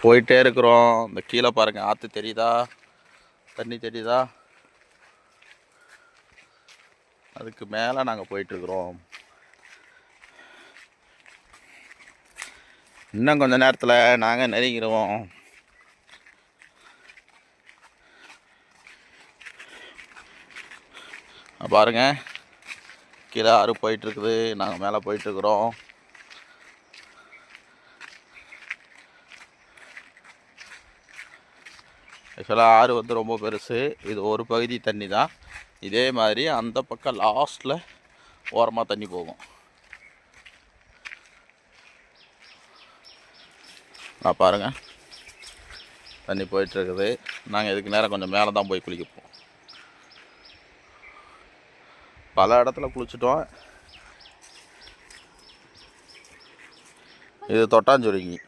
போயிட்டே இருக்கிறோம். இந்த கீழே பாருங்கள், ஆற்று தெரியுதா, தண்ணி தெரியுதா, அதுக்கு மேலே நாங்கள் போயிட்டுருக்குறோம். இன்னும் கொஞ்சம் நேரத்தில் நாங்கள் நெருங்கிடுவோம். பாருங்கள், கீழே ஆறு போயிட்டுருக்குது, நாங்கள் மேலே போயிட்டுருக்குறோம். ஆக்சுவலாக ஆறு வந்து ரொம்ப பெருசு. இது ஒரு பகுதி தண்ணி தான். இதே மாதிரி அந்த பக்கம் லாஸ்ட்டில் ஓரமாக தண்ணி போகும். நான் பாருங்கள், தண்ணி போயிட்டுருக்குது. நாங்கள் இதுக்கு நேரம் கொஞ்சம் மேலே தான் போய் குளிக்கப்போம். பல இடத்துல குளிச்சுட்டோம். இது தொட்டாஞ்சுருங்கி.